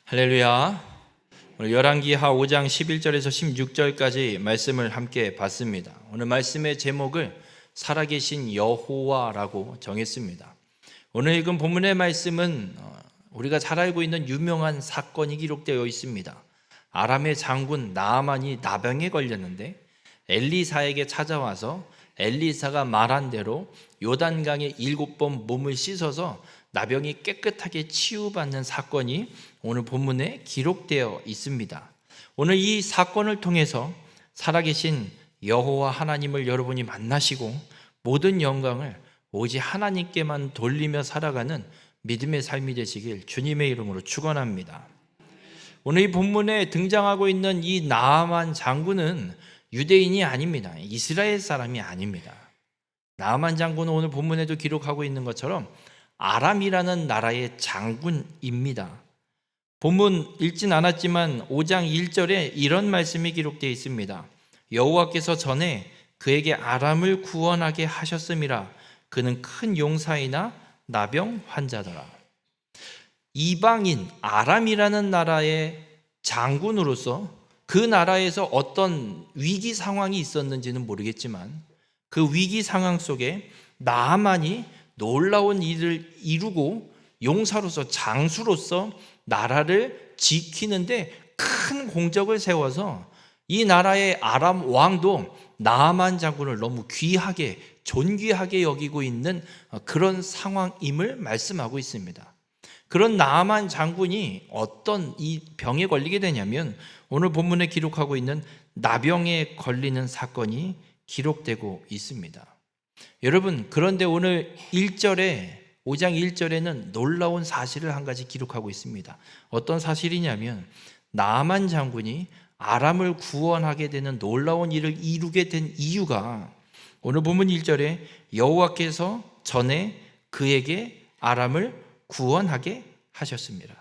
할렐루야. 오늘 열왕기하 5장 11절에서 16절까지 말씀을 함께 봤습니다. 오늘 말씀의 제목을 살아계신 여호와라고 정했습니다. 오늘 읽은 본문의 말씀은 우리가 잘 알고 있는 유명한 사건이 기록되어 있습니다. 아람의 장군 나아만이 나병에 걸렸는데 엘리사에게 찾아와서 엘리사가 말한 대로 요단강에 7번 몸을 씻어서 나병이 깨끗하게 치유받는 사건이 오늘 본문에 기록되어 있습니다. 오늘 이 사건을 통해서 살아계신 여호와 하나님을 여러분이 만나시고 모든 영광을 오직 하나님께만 돌리며 살아가는 믿음의 삶이 되시길 주님의 이름으로 축원합니다. 오늘 이 본문에 등장하고 있는 이 나아만 장군은 유대인이 아닙니다. 이스라엘 사람이 아닙니다. 나아만 장군은 오늘 본문에도 기록하고 있는 것처럼 아람이라는 나라의 장군입니다. 본문 읽진 않았지만 5장 1절에 이런 말씀이 기록되어 있습니다. 여호와께서 전에 그에게 아람을 구원하게 하셨음이라. 그는 큰 용사이나 나병 환자더라. 이방인 아람이라는 나라의 장군으로서 그 나라에서 어떤 위기 상황이 있었는지는 모르겠지만 그 위기 상황 속에 나아만이 놀라운 일을 이루고 용사로서 장수로서 나라를 지키는데 큰 공적을 세워서 이 나라의 아람 왕도 나아만 장군을 너무 귀하게 존귀하게 여기고 있는 그런 상황임을 말씀하고 있습니다. 그런 나아만 장군이 어떤 이 병에 걸리게 되냐면 오늘 본문에 기록하고 있는 나병에 걸리는 사건이 기록되고 있습니다. 여러분, 그런데 오늘 1절에 5장 1절에는 놀라운 사실을 한 가지 기록하고 있습니다. 어떤 사실이냐면 나아만 장군이 아람을 구원하게 되는 놀라운 일을 이루게 된 이유가 오늘 본문 1절에 여호와께서 전에 그에게 아람을 구원하게 하셨습니다.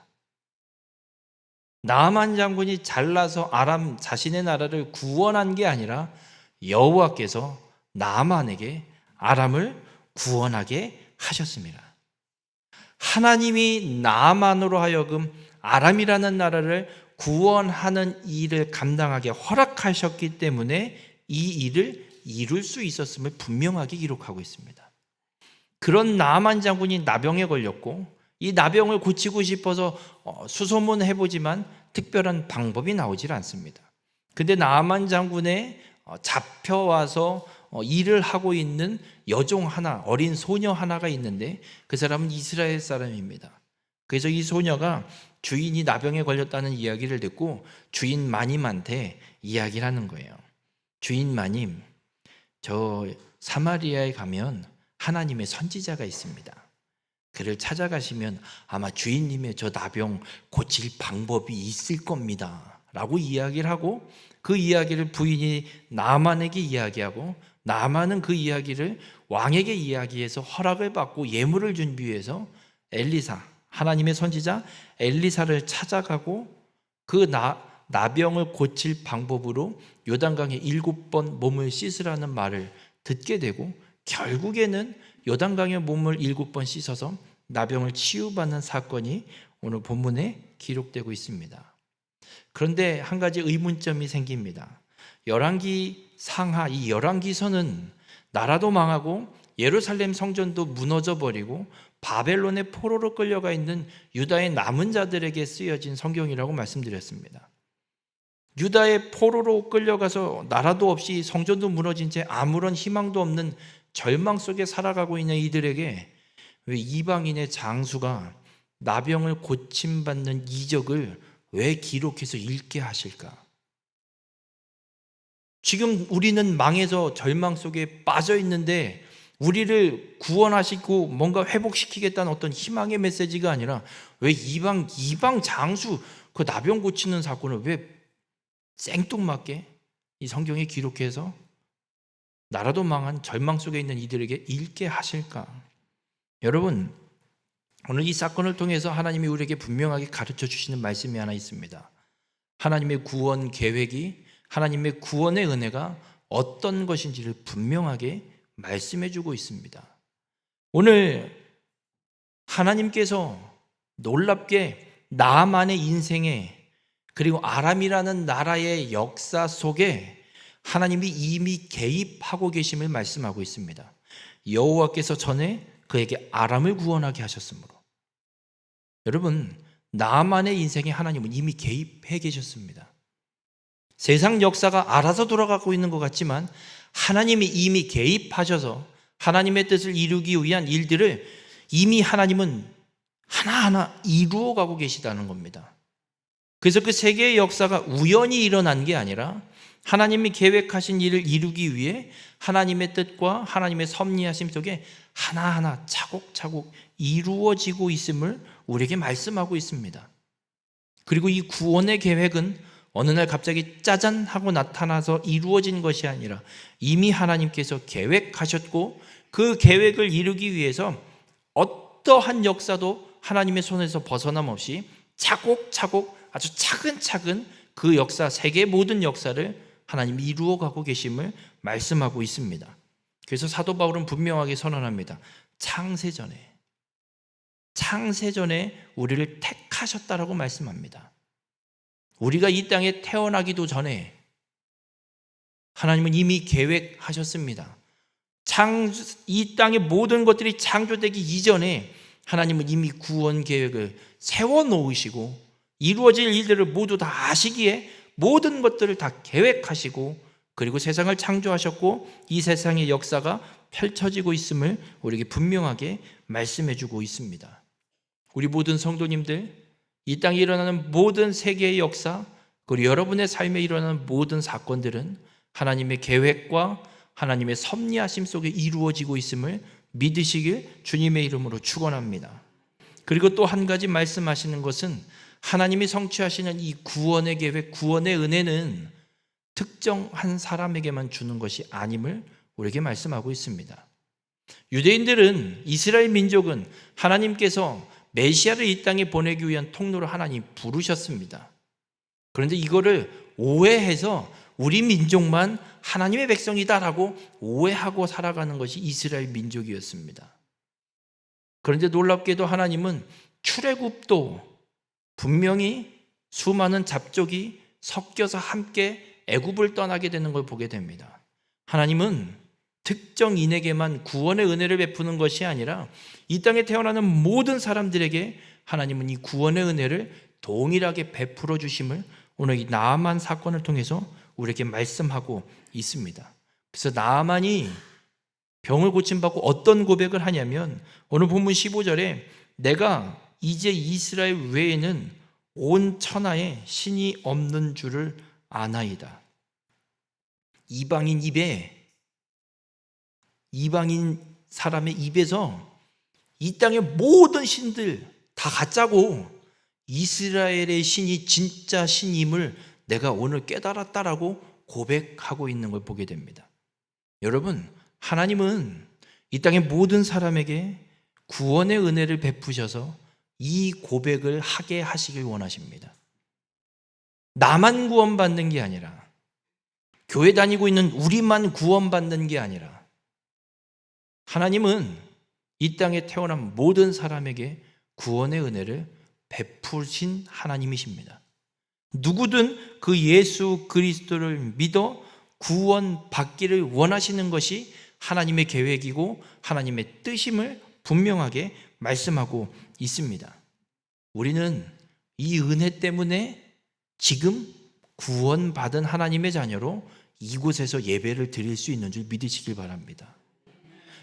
나아만 장군이 잘나서 아람 자신의 나라를 구원한 게 아니라 여호와께서 나아만에게 아람을 구원하게 하셨습니다. 하나님이 나아만으로 하여금 아람이라는 나라를 구원하는 일을 감당하게 허락하셨기 때문에 이 일을 이룰 수 있었음을 분명하게 기록하고 있습니다. 그런 나아만 장군이 나병에 걸렸고 이 나병을 고치고 싶어서 수소문해보지만 특별한 방법이 나오질 않습니다. 근데 나아만 장군의 잡혀와서 일을 하고 있는 여종 하나, 어린 소녀 하나가 있는데 그 사람은 이스라엘 사람입니다. 그래서 이 소녀가 주인이 나병에 걸렸다는 이야기를 듣고 주인 마님한테 이야기를 하는 거예요. 주인 마님, 저 사마리아에 가면 하나님의 선지자가 있습니다. 그를 찾아가시면 아마 주인님의 저 나병 고칠 방법이 있을 겁니다 라고 이야기를 하고 그 이야기를 부인이 나아만에게 이야기하고 나아만은 그 이야기를 왕에게 이야기해서 허락을 받고 예물을 준비해서 엘리사, 하나님의 선지자 엘리사를 찾아가고 그 나병을 고칠 방법으로 요단강에 7번 몸을 씻으라는 말을 듣게 되고 결국에는 요단강에 몸을 7번 씻어서 나병을 치유받는 사건이 오늘 본문에 기록되고 있습니다. 그런데 한 가지 의문점이 생깁니다. 열왕기 상하 이 열왕기서는 나라도 망하고 예루살렘 성전도 무너져 버리고 바벨론의 포로로 끌려가 있는 유다의 남은 자들에게 쓰여진 성경이라고 말씀드렸습니다. 유다의 포로로 끌려가서 나라도 없이 성전도 무너진 채 아무런 희망도 없는 절망 속에 살아가고 있는 이들에게 왜 이방인의 장수가 나병을 고침받는 이적을 왜 기록해서 읽게 하실까? 지금 우리는 망해서 절망 속에 빠져 있는데 우리를 구원하시고 뭔가 회복시키겠다는 어떤 희망의 메시지가 아니라 왜 이방 장수 그 나병 고치는 사건을 왜 생뚱맞게 이 성경에 기록해서 나라도 망한 절망 속에 있는 이들에게 읽게 하실까? 여러분, 오늘 이 사건을 통해서 하나님이 우리에게 분명하게 가르쳐 주시는 말씀이 하나 있습니다. 하나님의 구원 계획이, 하나님의 구원의 은혜가 어떤 것인지를 분명하게 말씀해 주고 있습니다. 오늘 하나님께서 놀랍게 나만의 인생에, 그리고 아람이라는 나라의 역사 속에 하나님이 이미 개입하고 계심을 말씀하고 있습니다. 여호와께서 전에 그에게 아람을 구원하게 하셨으므로. 여러분, 나만의 인생에 하나님은 이미 개입해 계셨습니다. 세상 역사가 알아서 돌아가고 있는 것 같지만 하나님이 이미 개입하셔서 하나님의 뜻을 이루기 위한 일들을 이미 하나님은 하나하나 이루어가고 계시다는 겁니다. 그래서 그 세계의 역사가 우연히 일어난 게 아니라 하나님이 계획하신 일을 이루기 위해 하나님의 뜻과 하나님의 섭리하심 속에 하나하나 차곡차곡 이루어지고 있음을 우리에게 말씀하고 있습니다. 그리고 이 구원의 계획은 어느 날 갑자기 짜잔 하고 나타나서 이루어진 것이 아니라 이미 하나님께서 계획하셨고 그 계획을 이루기 위해서 어떠한 역사도 하나님의 손에서 벗어남 없이 차곡차곡 아주 차근차근 그 역사, 세계의 모든 역사를 하나님이 이루어가고 계심을 말씀하고 있습니다. 그래서 사도 바울은 분명하게 선언합니다. 창세전에 우리를 택하셨다라고 말씀합니다. 우리가 이 땅에 태어나기도 전에 하나님은 이미 계획하셨습니다. 이 땅의 모든 것들이 창조되기 이전에 하나님은 이미 구원 계획을 세워놓으시고 이루어질 일들을 모두 다 아시기에 모든 것들을 다 계획하시고 그리고 세상을 창조하셨고 이 세상의 역사가 펼쳐지고 있음을 우리에게 분명하게 말씀해주고 있습니다. 우리 모든 성도님들, 이 땅에 일어나는 모든 세계의 역사, 그리고 여러분의 삶에 일어나는 모든 사건들은 하나님의 계획과 하나님의 섭리하심 속에 이루어지고 있음을 믿으시길 주님의 이름으로 축원합니다. 그리고 또 한 가지 말씀하시는 것은 하나님이 성취하시는 이 구원의 계획, 구원의 은혜는 특정한 사람에게만 주는 것이 아님을 우리에게 말씀하고 있습니다. 유대인들은, 이스라엘 민족은 하나님께서 메시아를 이 땅에 보내기 위한 통로를 하나님 부르셨습니다. 그런데 이거를 오해해서 우리 민족만 하나님의 백성이다라고 오해하고 살아가는 것이 이스라엘 민족이었습니다. 그런데 놀랍게도 하나님은 출애굽도 분명히 수많은 잡족이 섞여서 함께 애굽을 떠나게 되는 걸 보게 됩니다. 하나님은 특정인에게만 구원의 은혜를 베푸는 것이 아니라 이 땅에 태어나는 모든 사람들에게 하나님은 이 구원의 은혜를 동일하게 베풀어 주심을 오늘 이 나아만 사건을 통해서 우리에게 말씀하고 있습니다. 그래서 나아만이 병을 고침받고 어떤 고백을 하냐면 오늘 본문 15절에 내가 이제 이스라엘 외에는 온 천하에 신이 없는 줄을 아나이다. 이방인 사람의 입에서 이 땅의 모든 신들 다 가짜고 이스라엘의 신이 진짜 신임을 내가 오늘 깨달았다라고 고백하고 있는 걸 보게 됩니다. 여러분, 하나님은 이 땅의 모든 사람에게 구원의 은혜를 베푸셔서 이 고백을 하게 하시길 원하십니다. 나만 구원받는 게 아니라 교회 다니고 있는 우리만 구원받는 게 아니라 하나님은 이 땅에 태어난 모든 사람에게 구원의 은혜를 베푸신 하나님이십니다. 누구든 그 예수 그리스도를 믿어 구원받기를 원하시는 것이 하나님의 계획이고 하나님의 뜻임을 분명하게 말씀하고 있습니다. 우리는 이 은혜 때문에 지금 구원받은 하나님의 자녀로 이곳에서 예배를 드릴 수 있는 줄 믿으시길 바랍니다.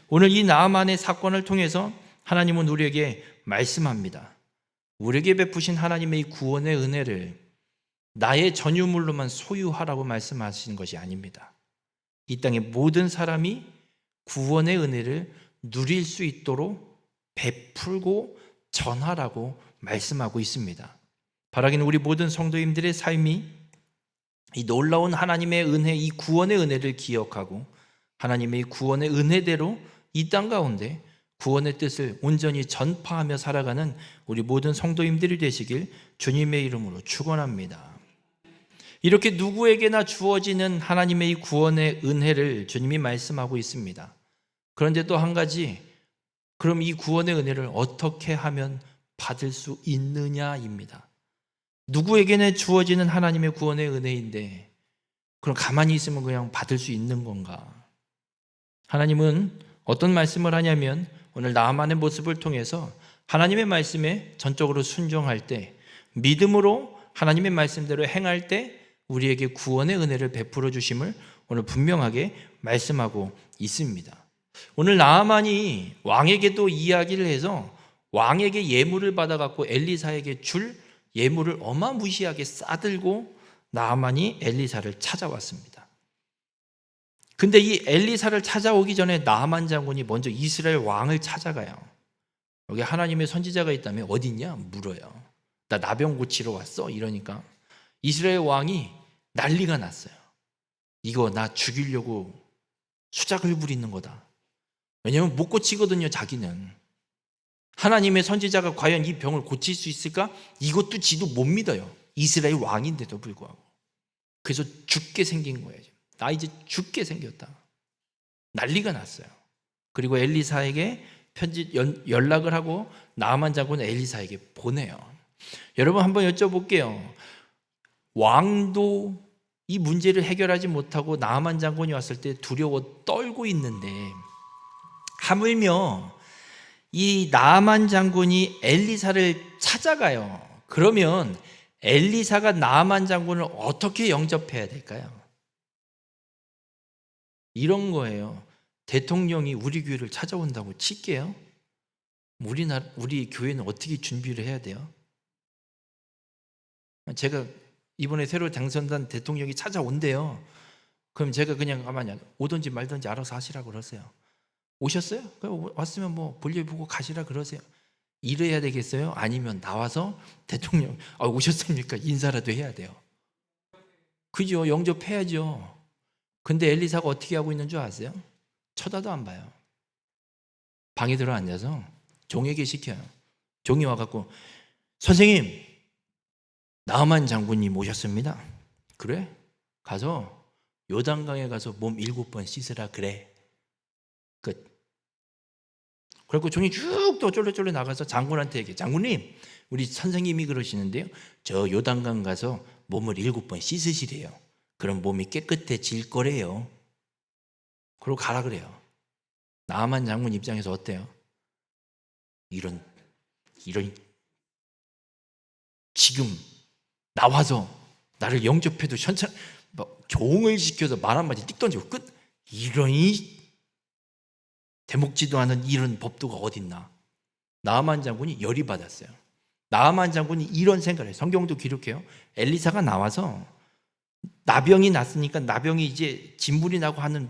오늘 이 나아만의 사건을 통해서 하나님은 우리에게 말씀합니다. 우리에게 베푸신 하나님의 이 구원의 은혜를 나의 전유물로만 소유하라고 말씀하시는 것이 아닙니다. 이 땅의 모든 사람이 구원의 은혜를 누릴 수 있도록 베풀고 전하라고 말씀하고 있습니다. 바라기는 우리 모든 성도님들의 삶이 이 놀라운 하나님의 은혜, 이 구원의 은혜를 기억하고 하나님의 구원의 은혜대로 이 땅 가운데 구원의 뜻을 온전히 전파하며 살아가는 우리 모든 성도님들이 되시길 주님의 이름으로 축원합니다. 이렇게 누구에게나 주어지는 하나님의 이 구원의 은혜를 주님이 말씀하고 있습니다. 그런데 또 한 가지, 그럼 이 구원의 은혜를 어떻게 하면 받을 수 있느냐입니다. 누구에게나 주어지는 하나님의 구원의 은혜인데 그럼 가만히 있으면 그냥 받을 수 있는 건가? 하나님은 어떤 말씀을 하냐면 오늘 나아만의 모습을 통해서 하나님의 말씀에 전적으로 순종할 때, 믿음으로 하나님의 말씀대로 행할 때 우리에게 구원의 은혜를 베풀어 주심을 오늘 분명하게 말씀하고 있습니다. 오늘 나아만이 왕에게도 이야기를 해서 왕에게 예물을 받아갖고 엘리사에게 줄 예물을 어마무시하게 싸들고 나아만이 엘리사를 찾아왔습니다. 근데 이 엘리사를 찾아오기 전에 나아만 장군이 먼저 이스라엘 왕을 찾아가요. 여기 하나님의 선지자가 있다면 어디 있냐 물어요. 나 나병 고치러 왔어 이러니까 이스라엘 왕이 난리가 났어요. 이거 나 죽이려고 수작을 부리는 거다. 왜냐하면 못 고치거든요. 자기는 하나님의 선지자가 과연 이 병을 고칠 수 있을까? 이것도 지도 못 믿어요. 이스라엘 왕인데도 불구하고. 그래서 죽게 생긴 거예요. 나 이제 죽게 생겼다. 난리가 났어요. 그리고 엘리사에게 연락을 하고 나아만 장군은 엘리사에게 보내요. 여러분 한번 여쭤볼게요. 왕도 이 문제를 해결하지 못하고 나아만 장군이 왔을 때 두려워 떨고 있는데 하물며 이 나아만 장군이 엘리사를 찾아가요. 그러면 엘리사가 나아만 장군을 어떻게 영접해야 될까요? 이런 거예요. 대통령이 우리 교회를 찾아온다고 칠게요. 우리 교회는 어떻게 준비를 해야 돼요? 제가 이번에 새로 당선된 대통령이 찾아온대요. 그럼 제가 그냥 가만히 오든지 말든지 알아서 하시라고 그러세요. 오셨어요? 왔으면 뭐 볼일 보고 가시라 그러세요. 이래야 되겠어요? 아니면 나와서 대통령 오셨습니까? 인사라도 해야 돼요. 그죠? 영접해야죠. 근데 엘리사가 어떻게 하고 있는 줄 아세요? 쳐다도 안 봐요. 방에 들어 앉아서 종에게 시켜요. 종이 와갖고 선생님 나아만 장군님 오셨습니다. 그래? 가서 요단강에 가서 몸 7번 씻으라 그래. 끝. 그리고 종이 쭉 또 쫄래쫄래 나가서 장군한테 얘기해. 장군님 우리 선생님이 그러시는데요. 저 요단강 가서 몸을 7번 씻으시래요. 그럼 몸이 깨끗해질 거래요. 그러고 가라 그래요. 나아만 장군 입장에서 어때요? 이런 지금 나와서 나를 영접해도 종을 시켜서 말 한마디 띡 던지고 끝. 이러니 대목지도 않은 이런 법도가 어딨나. 나아만 장군이 열이 받았어요. 나아만 장군이 이런 생각을 해요. 성경도 기록해요. 엘리사가 나와서 나병이 났으니까 나병이 이제 진물이 나고 하는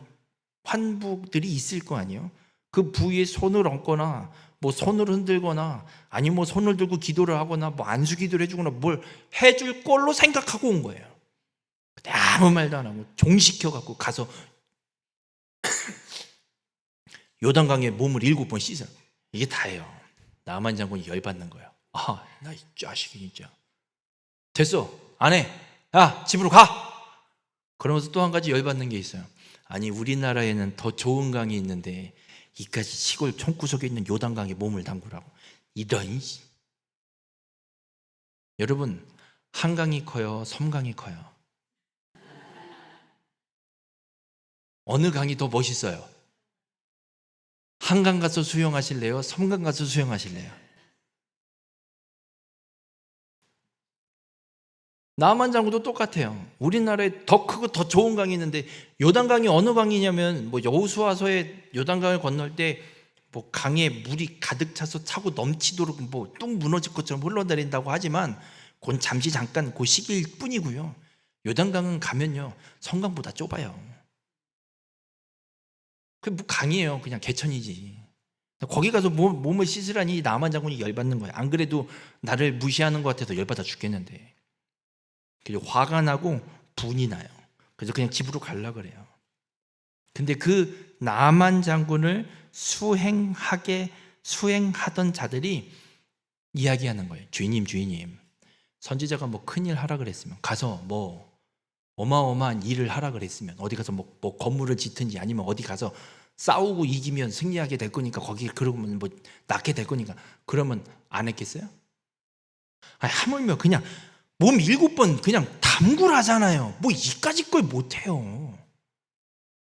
환부들이 있을 거 아니에요. 그 부위에 손을 얹거나 뭐 손을 흔들거나 아니면 뭐 손을 들고 기도를 하거나 뭐 안수 기도를 해주거나 뭘 해줄 걸로 생각하고 온 거예요. 근데 아무 말도 안 하고 종시켜갖고 가서 요단강에 몸을 7번 씻어. 이게 다예요. 나아만 장군이 열받는 거예요. 나 이 자식이 진짜. 됐어. 안 해. 야, 집으로 가. 그러면서 또 한 가지 열받는 게 있어요. 아니 우리나라에는 더 좋은 강이 있는데 이까지 시골 총구석에 있는 요단강에 몸을 담그라고. 이런. 여러분 한강이 커요? 섬강이 커요? 어느 강이 더 멋있어요? 한강 가서 수영하실래요? 섬강 가서 수영하실래요? 나아만 장군도 똑같아요. 우리나라에 더 크고 더 좋은 강이 있는데 요단강이 어느 강이냐면 뭐 여호수아서에 요단강을 건널 때 뭐 강에 물이 가득 차서 차고 넘치도록 뭐 뚝 무너질 것처럼 흘러내린다고 하지만 그건 잠깐 그 시기일 뿐이고요. 요단강은 가면요 성강보다 좁아요. 그 뭐 강이에요. 그냥 개천이지. 거기 가서 몸을 씻으라니 나아만 장군이 열받는 거예요. 안 그래도 나를 무시하는 것 같아서 열받아 죽겠는데. 그래서 화가 나고 분이 나요. 그래서 그냥 집으로 가려고 그래요. 근데 그 나아만 장군을 수행하던 자들이 이야기하는 거예요. 주인님 선지자가 뭐 큰일 하라 그랬으면 가서 뭐 어마어마한 일을 하라 그랬으면 어디 가서 뭐 건물을 짓든지 아니면 어디 가서 싸우고 이기면 승리하게 될 거니까 거기 그러면 뭐 낫게 될 거니까 그러면 안 했겠어요? 하물며 그냥 몸 7번 그냥 담굴하잖아요. 뭐 이까짓 걸 못해요.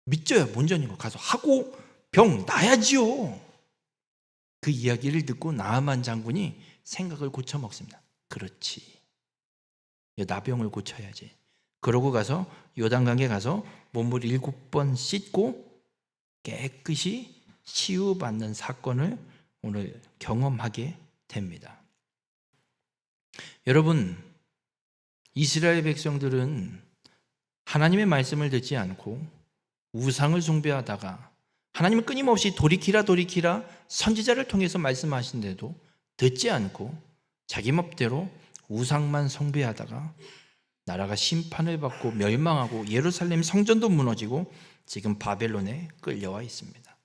믿져야 본전인 거 가서 하고 병 나야지요. 그 이야기를 듣고 나아만 장군이 생각을 고쳐 먹습니다. 그렇지, 나병을 고쳐야지. 그러고 가서 요단강에 가서 몸을 7번 씻고 깨끗이 치유받는 사건을 오늘 경험하게 됩니다. 여러분, 이스라엘 백성들은 하나님의 말씀을 듣지 않고 우상을 숭배하다가 하나님은 끊임없이 돌이키라 선지자를 통해서 말씀하신데도 듣지 않고 자기 멋대로 우상만 숭배하다가 나라가 심판을 받고 멸망하고 예루살렘 성전도 무너지고 지금 바벨론에 끌려와 있습니다.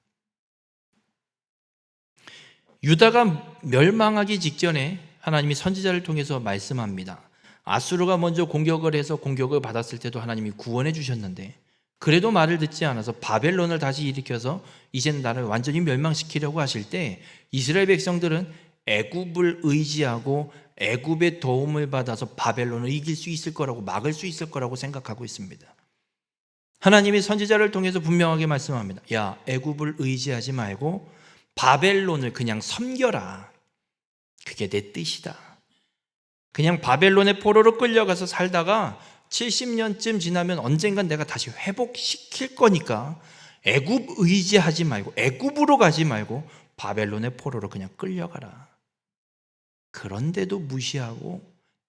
유다가 멸망하기 직전에 하나님이 선지자를 통해서 말씀합니다. 아수르가 먼저 공격을 해서 공격을 받았을 때도 하나님이 구원해 주셨는데 그래도 말을 듣지 않아서 바벨론을 다시 일으켜서 이제는 나를 완전히 멸망시키려고 하실 때 이스라엘 백성들은 애굽을 의지하고 애굽의 도움을 받아서 바벨론을 이길 수 있을 거라고, 막을 수 있을 거라고 생각하고 있습니다. 하나님이 선지자를 통해서 분명하게 말씀합니다. 야, 애굽을 의지하지 말고 바벨론을 그냥 섬겨라. 그게 내 뜻이다. 그냥 바벨론의 포로로 끌려가서 살다가 70년쯤 지나면 언젠간 내가 다시 회복시킬 거니까 애굽 의지하지 말고, 애굽으로 가지 말고 바벨론의 포로로 그냥 끌려가라. 그런데도 무시하고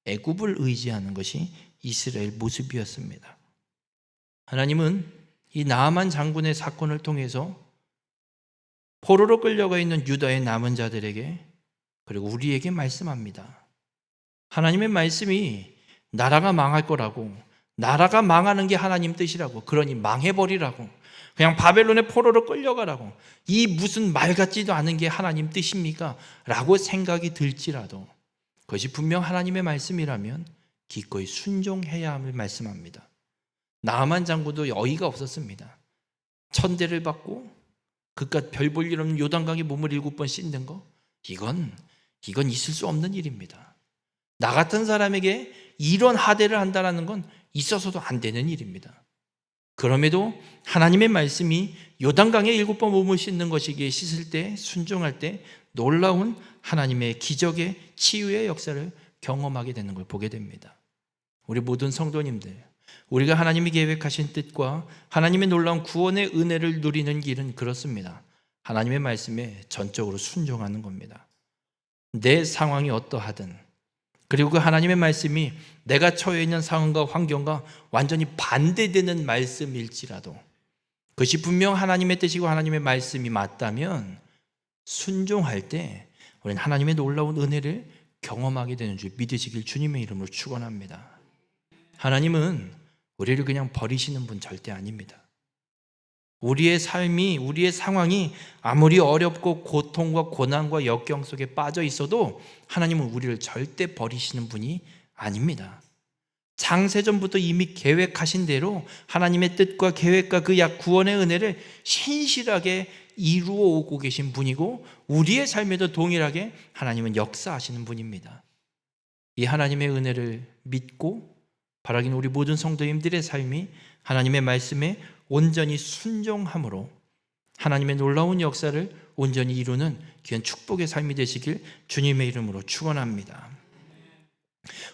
애굽을 의지하는 것이 이스라엘 모습이었습니다. 하나님은 이 나아만 장군의 사건을 통해서 포로로 끌려가 있는 유다의 남은 자들에게, 그리고 우리에게 말씀합니다. 하나님의 말씀이 나라가 망할 거라고, 나라가 망하는 게 하나님 뜻이라고, 그러니 망해버리라고, 그냥 바벨론의 포로로 끌려가라고, 이 무슨 말 같지도 않은 게 하나님 뜻입니까? 라고 생각이 들지라도 그것이 분명 하나님의 말씀이라면 기꺼이 순종해야 함을 말씀합니다. 나아만 장군도 어이가 없었습니다. 천대를 받고 그깟 별 볼 일 없는 요단강에 몸을 7번 씻는 거, 이건 있을 수 없는 일입니다. 나 같은 사람에게 이런 하대를 한다는 건 있어서도 안 되는 일입니다. 그럼에도 하나님의 말씀이 요단강에 7번 몸을 씻는 것이기에 씻을 때, 순종할 때 놀라운 하나님의 기적의 치유의 역사를 경험하게 되는 걸 보게 됩니다. 우리 모든 성도님들, 우리가 하나님이 계획하신 뜻과 하나님의 놀라운 구원의 은혜를 누리는 길은 그렇습니다. 하나님의 말씀에 전적으로 순종하는 겁니다. 내 상황이 어떠하든, 그리고 그 하나님의 말씀이 내가 처해 있는 상황과 환경과 완전히 반대되는 말씀일지라도 그것이 분명 하나님의 뜻이고 하나님의 말씀이 맞다면 순종할 때 우리는 하나님의 놀라운 은혜를 경험하게 되는 줄 믿으시길 주님의 이름으로 축원합니다. 하나님은 우리를 그냥 버리시는 분 절대 아닙니다. 우리의 삶이, 우리의 상황이 아무리 어렵고 고통과 고난과 역경 속에 빠져 있어도 하나님은 우리를 절대 버리시는 분이 아닙니다. 창세전부터 이미 계획하신 대로 하나님의 뜻과 계획과 그 구원의 은혜를 신실하게 이루어 오고 계신 분이고 우리의 삶에도 동일하게 하나님은 역사하시는 분입니다. 이 하나님의 은혜를 믿고 바라기는 우리 모든 성도님들의 삶이 하나님의 말씀에 온전히 순종함으로 하나님의 놀라운 역사를 온전히 이루는 귀한 축복의 삶이 되시길 주님의 이름으로 축원합니다.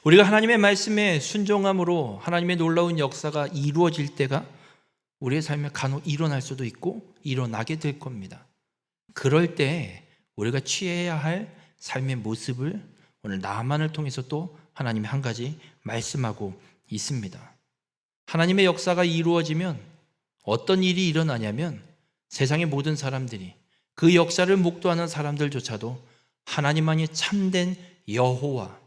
우리가 하나님의 말씀에 순종함으로 하나님의 놀라운 역사가 이루어질 때가 우리의 삶에 간혹 일어날 수도 있고 일어나게 될 겁니다. 그럴 때 우리가 취해야 할 삶의 모습을 오늘 나만을 통해서 또 하나님이 한 가지 말씀하고 있습니다. 하나님의 역사가 이루어지면 어떤 일이 일어나냐면 세상의 모든 사람들이, 그 역사를 목도하는 사람들조차도 하나님만이 참된 여호와,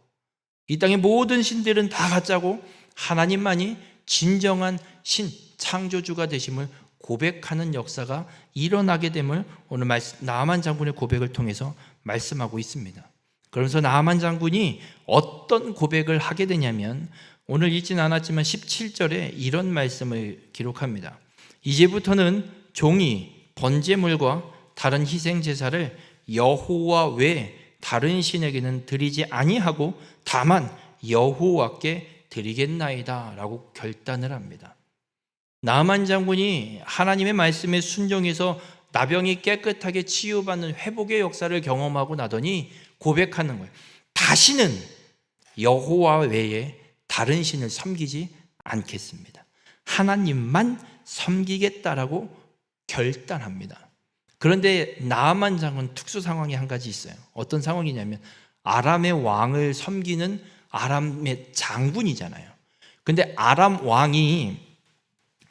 이 땅의 모든 신들은 다 가짜고 하나님만이 진정한 신, 창조주가 되심을 고백하는 역사가 일어나게 됨을 오늘 나아만 장군의 고백을 통해서 말씀하고 있습니다. 그러면서 나아만 장군이 어떤 고백을 하게 되냐면 오늘 읽진 않았지만 17절에 이런 말씀을 기록합니다. 이제부터는 종이 번제물과 다른 희생 제사를 여호와 외 다른 신에게는 드리지 아니하고 다만 여호와께 드리겠나이다 라고 결단을 합니다. 나만 장군이 하나님의 말씀에 순종해서 나병이 깨끗하게 치유받는 회복의 역사를 경험하고 나더니 고백하는 거예요. 다시는 여호와 외에 다른 신을 섬기지 않겠습니다. 하나님만 섬기겠다라고 결단합니다. 그런데 나아만 장군 특수 상황이 한 가지 있어요. 어떤 상황이냐면 아람의 왕을 섬기는 아람의 장군이잖아요. 근데 아람 왕이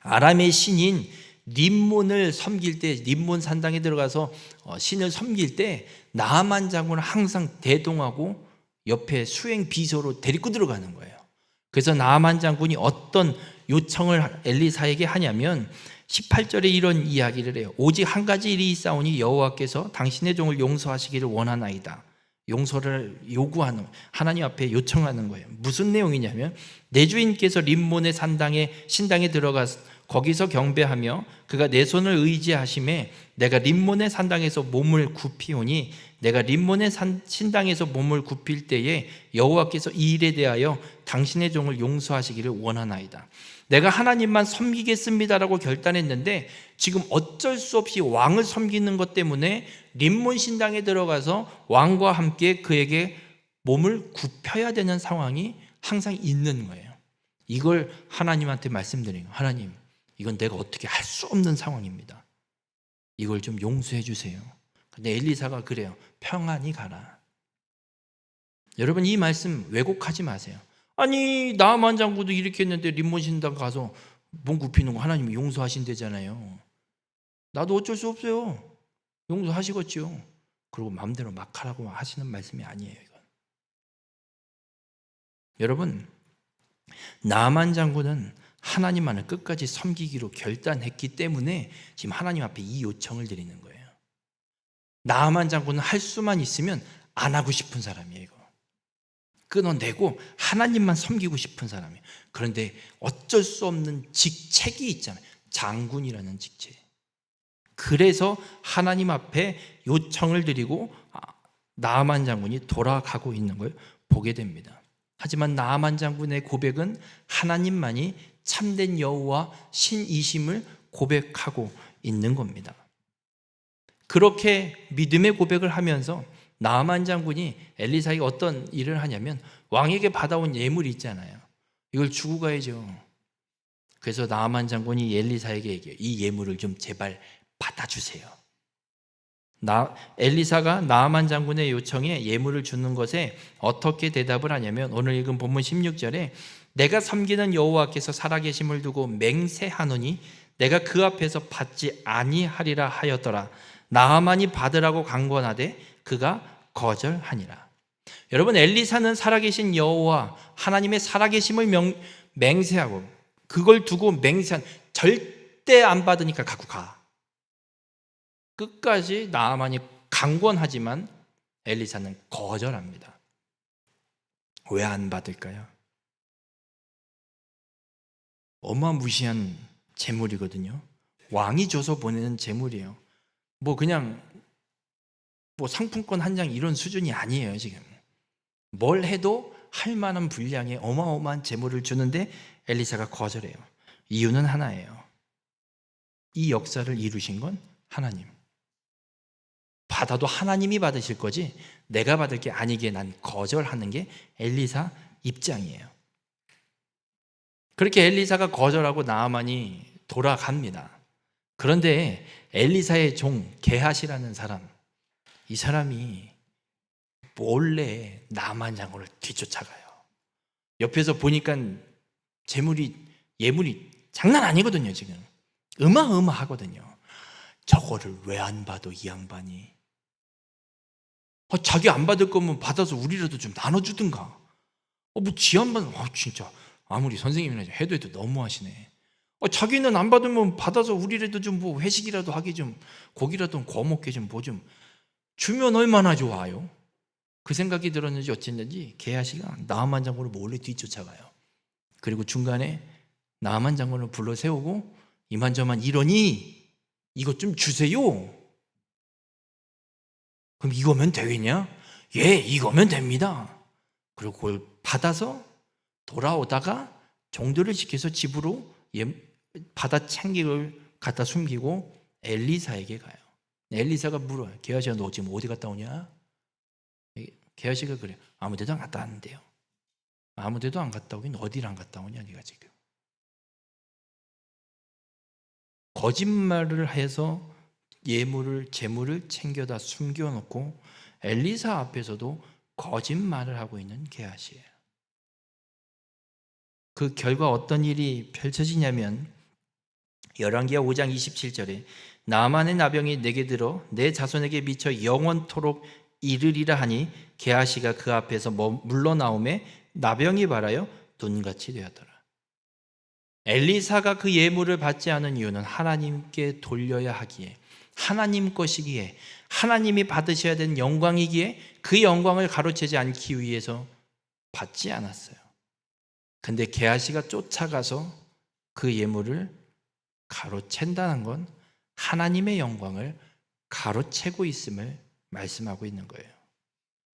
아람의 신인 림몬을 섬길 때, 림몬 산당에 들어가서 신을 섬길 때 나아만 장군을 항상 대동하고 옆에 수행 비서로 데리고 들어가는 거예요. 그래서 나아만 장군이 어떤 요청을 엘리사에게 하냐면 18절에 이런 이야기를 해요. 오직 한 가지 일이 있사오니 여호와께서 당신의 종을 용서하시기를 원하나이다. 용서를 요구하는, 하나님 앞에 요청하는 거예요. 무슨 내용이냐면 내 주인께서 림몬의 신당에 들어가서 거기서 경배하며 그가 내 손을 의지하심에 내가 림몬의 산당에서 몸을 굽히오니 내가 림몬의 신당에서 몸을 굽힐 때에 여호와께서 이 일에 대하여 당신의 종을 용서하시기를 원하나이다. 내가 하나님만 섬기겠습니다라고 결단했는데 지금 어쩔 수 없이 왕을 섬기는 것 때문에 림몬 신당에 들어가서 왕과 함께 그에게 몸을 굽혀야 되는 상황이 항상 있는 거예요. 이걸 하나님한테 말씀드린 거예요. 하나님, 이건 내가 어떻게 할 수 없는 상황입니다. 이걸 좀 용서해 주세요. 근데 엘리사가 그래요. 평안히 가라. 여러분, 이 말씀 왜곡하지 마세요. 아니, 나아만 장군도 이렇게 했는데 림몬 신당 가서 몸 굽히는 거 하나님이 용서하신대잖아요. 나도 어쩔 수 없어요. 용서하시겠지요. 그리고 마음대로 막 하라고 하시는 말씀이 아니에요. 이건. 여러분, 나아만 장군은 하나님만을 끝까지 섬기기로 결단했기 때문에 지금 하나님 앞에 이 요청을 드리는 거예요. 나아만 장군은 할 수만 있으면 안 하고 싶은 사람이에요. 이거. 끊어내고 하나님만 섬기고 싶은 사람이에요. 그런데 어쩔 수 없는 직책이 있잖아요. 장군이라는 직책. 그래서 하나님 앞에 요청을 드리고 나아만 장군이 돌아가고 있는 걸 보게 됩니다. 하지만 나아만 장군의 고백은 하나님만이 참된 여호와 신이심을 고백하고 있는 겁니다. 그렇게 믿음의 고백을 하면서 나아만 장군이 엘리사에게 어떤 일을 하냐면 왕에게 받아온 예물이 있잖아요. 이걸 주고 가야죠. 그래서 나아만 장군이 엘리사에게 얘기해요. 이 예물을 좀 제발 받아주세요. 엘리사가 나아만 장군의 요청에 예물을 주는 것에 어떻게 대답을 하냐면 오늘 읽은 본문 16절에 내가 섬기는 여호와께서 살아계심을 두고 맹세하노니 내가 그 앞에서 받지 아니하리라 하였더라. 나아만이 받으라고 강권하되 그가 거절하니라. 여러분, 엘리사는 살아계신 여호와 하나님의 살아계심을 맹세하고 그걸 두고 맹세한, 절대 안 받으니까 갖고 가. 끝까지 나아만이 강권하지만 엘리사는 거절합니다. 왜 안 받을까요? 어마무시한 재물이거든요. 왕이 줘서 보내는 재물이에요. 그냥 상품권 한 장 이런 수준이 아니에요. 지금 뭘 해도 할 만한 분량의 어마어마한 재물을 주는데 엘리사가 거절해요. 이유는 하나예요. 이 역사를 이루신 건 하나님. 받아도 하나님이 받으실 거지 내가 받을 게 아니기에 난 거절하는 게 엘리사 입장이에요. 그렇게 엘리사가 거절하고 나아만이 돌아갑니다. 그런데 엘리사의 종 게하시라는 사람, 이 사람이 몰래 나아만 장군을 뒤쫓아가요. 옆에서 보니까 예물이 장난 아니거든요. 지금 어마어마하거든요. 저거를 왜 안 받아 이 양반이? 자기 안 받을 거면 받아서 우리라도 좀 나눠주든가. 지 양반 진짜 아무리 선생님이라 해도 너무하시네. 자기는 안 받으면 받아서 우리라도 좀 회식이라도 하게 좀 고기라도 구워 먹게 좀 좀 주면 얼마나 좋아요. 그 생각이 들었는지 어쨌는지 게하시가 나아만 장군을 몰래 뒤쫓아가요. 그리고 중간에 나아만 장군을 불러 세우고 이만저만 이러니 이것 좀 주세요. 그럼 이거면 되겠냐? 예, 이거면 됩니다. 그리고 그걸 받아서 돌아오다가 종들을 지켜서 집으로 받아 챙기를 갖다 숨기고 엘리사에게 가요. 엘리사가 물어요. 게하시야, 너 지금 어디 갔다 오냐? 게하시가 그래요. 아무 데도 안 갔다 왔는데요. 아무 데도 안 갔다 오긴 어디를 안 갔다 오냐 네가 지금. 거짓말을 해서 재물을 챙겨다 숨겨놓고 엘리사 앞에서도 거짓말을 하고 있는 게하시예요. 그 결과 어떤 일이 펼쳐지냐면 열왕기하 5장 27절에 나만의 나병이 내게 들어 내 자손에게 미쳐 영원토록 이르리라 하니 게하시가 그 앞에서 물러나오매 나병이 발하여 눈같이 되었더라. 엘리사가 그 예물을 받지 않은 이유는 하나님께 돌려야 하기에, 하나님 것이기에, 하나님이 받으셔야 되는 영광이기에 그 영광을 가로채지 않기 위해서 받지 않았어요. 근데 게하시가 쫓아가서 그 예물을 가로챈다는 건 하나님의 영광을 가로채고 있음을 말씀하고 있는 거예요.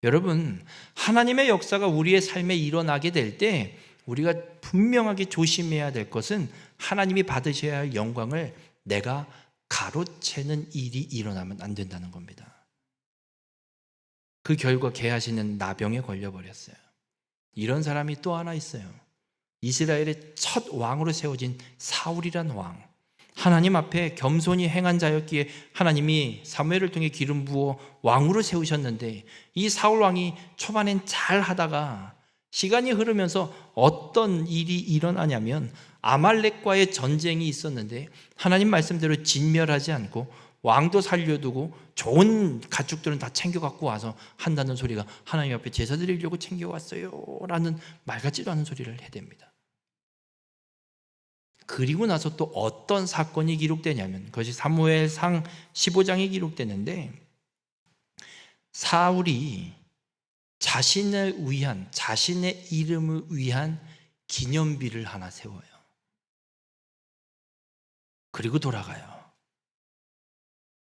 여러분, 하나님의 역사가 우리의 삶에 일어나게 될 때 우리가 분명하게 조심해야 될 것은 하나님이 받으셔야 할 영광을 내가 가로채는 일이 일어나면 안 된다는 겁니다. 그 결과 게하시는 나병에 걸려버렸어요. 이런 사람이 또 하나 있어요. 이스라엘의 첫 왕으로 세워진 사울이란 왕. 하나님 앞에 겸손히 행한 자였기에 하나님이 사무엘을 통해 기름 부어 왕으로 세우셨는데, 이 사울 왕이 초반엔 잘 하다가 시간이 흐르면서 어떤 일이 일어나냐면 아말렉과의 전쟁이 있었는데 하나님 말씀대로 진멸하지 않고 왕도 살려두고 좋은 가축들은 다 챙겨갖고 와서 한다는 소리가 하나님 앞에 제사 드리려고 챙겨왔어요 라는 말 같지도 않은 소리를 해댑니다. 그리고 나서 또 어떤 사건이 기록되냐면 그것이 사무엘상 15장에 기록되는데, 사울이 자신을 위한, 자신의 이름을 위한 기념비를 하나 세워요. 그리고 돌아가요.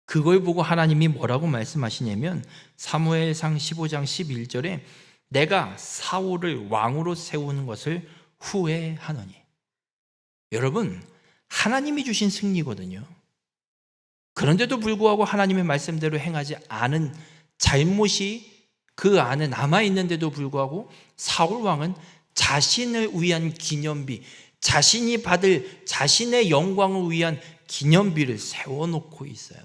그걸 보고 하나님이 뭐라고 말씀하시냐면 사무엘상 15장 11절에 내가 사울을 왕으로 세우는 것을 후회하노니. 여러분, 하나님이 주신 승리거든요. 그런데도 불구하고 하나님의 말씀대로 행하지 않은 잘못이 그 안에 남아있는데도 불구하고 사울 왕은 자신을 위한 기념비, 자신이 받을 자신의 영광을 위한 기념비를 세워놓고 있어요.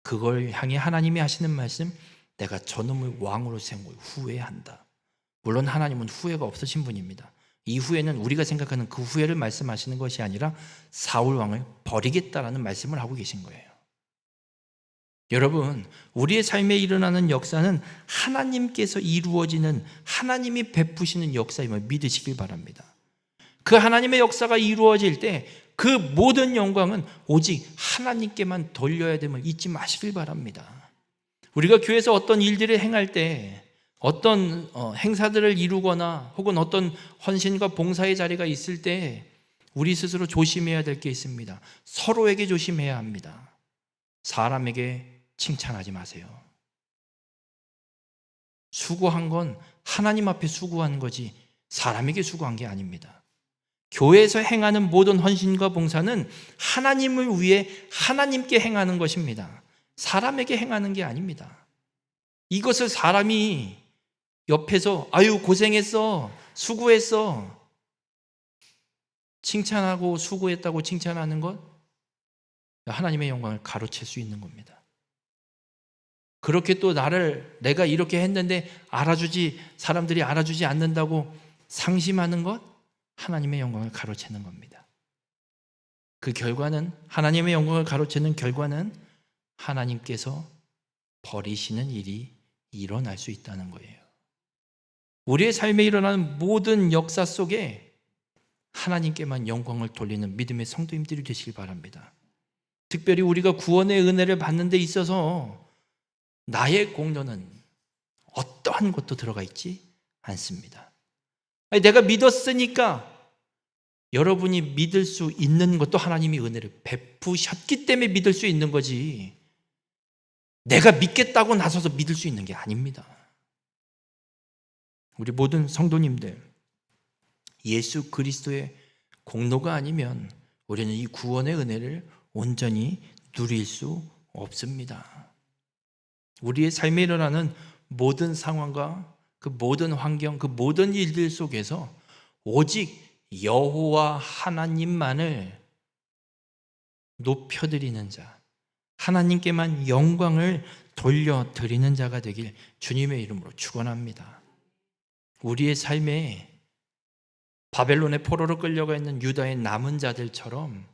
그걸 향해 하나님이 하시는 말씀, 내가 저놈을 왕으로 세운 걸 후회한다. 물론 하나님은 후회가 없으신 분입니다. 이 후회는 우리가 생각하는 그 후회를 말씀하시는 것이 아니라 사울 왕을 버리겠다라는 말씀을 하고 계신 거예요. 여러분, 우리의 삶에 일어나는 역사는 하나님께서 이루어지는, 하나님이 베푸시는 역사임을 믿으시길 바랍니다. 그 하나님의 역사가 이루어질 때 그 모든 영광은 오직 하나님께만 돌려야 됨을 잊지 마시길 바랍니다. 우리가 교회에서 어떤 일들을 행할 때, 어떤 행사들을 이루거나 혹은 어떤 헌신과 봉사의 자리가 있을 때 우리 스스로 조심해야 될 게 있습니다. 서로에게 조심해야 합니다. 사람에게 칭찬하지 마세요. 수고한 건 하나님 앞에 수고한 거지 사람에게 수고한 게 아닙니다. 교회에서 행하는 모든 헌신과 봉사는 하나님을 위해 하나님께 행하는 것입니다. 사람에게 행하는 게 아닙니다. 이것을 사람이 옆에서 아유 고생했어, 수고했어, 칭찬하고 수고했다고 칭찬하는 것, 하나님의 영광을 가로챌 수 있는 겁니다. 그렇게 또 내가 이렇게 했는데 사람들이 알아주지 않는다고 상심하는 것, 하나님의 영광을 가로채는 겁니다. 그 결과는, 하나님의 영광을 가로채는 결과는 하나님께서 버리시는 일이 일어날 수 있다는 거예요. 우리의 삶에 일어나는 모든 역사 속에 하나님께만 영광을 돌리는 믿음의 성도님들이 되시길 바랍니다. 특별히 우리가 구원의 은혜를 받는 데 있어서 나의 공로는 어떠한 것도 들어가 있지 않습니다. 내가 믿었으니까, 여러분이 믿을 수 있는 것도 하나님이 은혜를 베푸셨기 때문에 믿을 수 있는 거지, 내가 믿겠다고 나서서 믿을 수 있는 게 아닙니다. 우리 모든 성도님들, 예수 그리스도의 공로가 아니면 우리는 이 구원의 은혜를 온전히 누릴 수 없습니다. 우리의 삶에 일어나는 모든 상황과 그 모든 환경, 그 모든 일들 속에서 오직 여호와 하나님만을 높여드리는 자, 하나님께만 영광을 돌려드리는 자가 되길 주님의 이름으로 축원합니다. 우리의 삶에 바벨론의 포로로 끌려가 있는 유다의 남은 자들처럼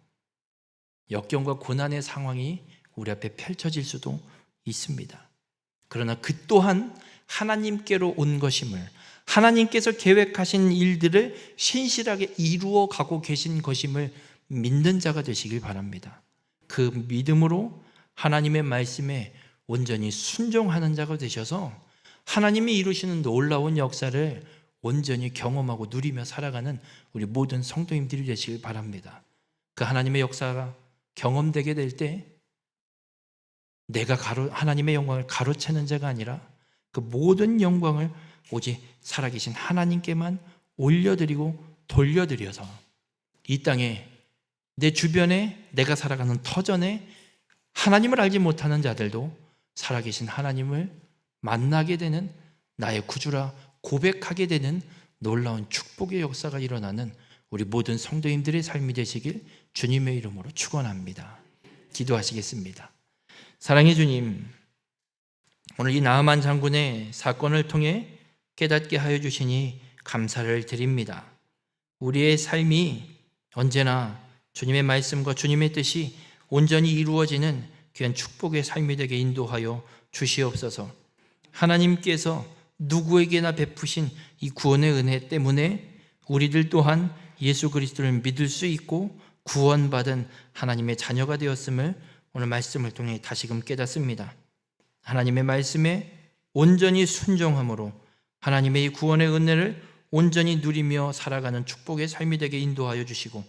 역경과 고난의 상황이 우리 앞에 펼쳐질 수도 있습니다. 그러나 그 또한 하나님께로 온 것임을, 하나님께서 계획하신 일들을 신실하게 이루어 가고 계신 것임을 믿는 자가 되시길 바랍니다. 그 믿음으로 하나님의 말씀에 온전히 순종하는 자가 되셔서 하나님이 이루시는 놀라운 역사를 온전히 경험하고 누리며 살아가는 우리 모든 성도님들이 되시길 바랍니다. 그 하나님의 역사가 경험되게 될 때 내가 하나님의 영광을 가로채는 자가 아니라 그 모든 영광을 오직 살아계신 하나님께만 올려드리고 돌려드려서 이 땅에 내 주변에 내가 살아가는 터전에 하나님을 알지 못하는 자들도 살아계신 하나님을 만나게 되는, 나의 구주라 고백하게 되는 놀라운 축복의 역사가 일어나는 우리 모든 성도님들의 삶이 되시길 주님의 이름으로 축원합니다. 기도하시겠습니다. 사랑의 주님, 오늘 이 나아만 장군의 사건을 통해 깨닫게 하여 주시니 감사를 드립니다. 우리의 삶이 언제나 주님의 말씀과 주님의 뜻이 온전히 이루어지는 귀한 축복의 삶이 되게 인도하여 주시옵소서. 하나님께서 누구에게나 베푸신 이 구원의 은혜 때문에 우리들 또한 예수 그리스도를 믿을 수 있고 구원받은 하나님의 자녀가 되었음을 오늘 말씀을 통해 다시금 깨닫습니다. 하나님의 말씀에 온전히 순종함으로 하나님의 이 구원의 은혜를 온전히 누리며 살아가는 축복의 삶이 되게 인도하여 주시고,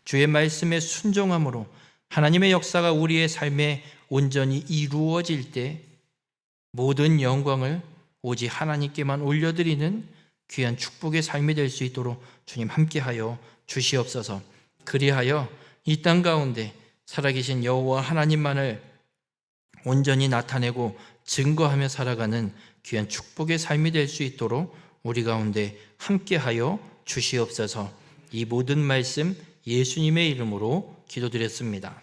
주의 말씀에 순종함으로 하나님의 역사가 우리의 삶에 온전히 이루어질 때 모든 영광을 오직 하나님께만 올려드리는 귀한 축복의 삶이 될 수 있도록 주님 함께하여 주시옵소서. 그리하여 이 땅 가운데 살아계신 여호와 하나님만을 온전히 나타내고 증거하며 살아가는 귀한 축복의 삶이 될 수 있도록 우리 가운데 함께하여 주시옵소서. 이 모든 말씀 예수님의 이름으로 기도드렸습니다.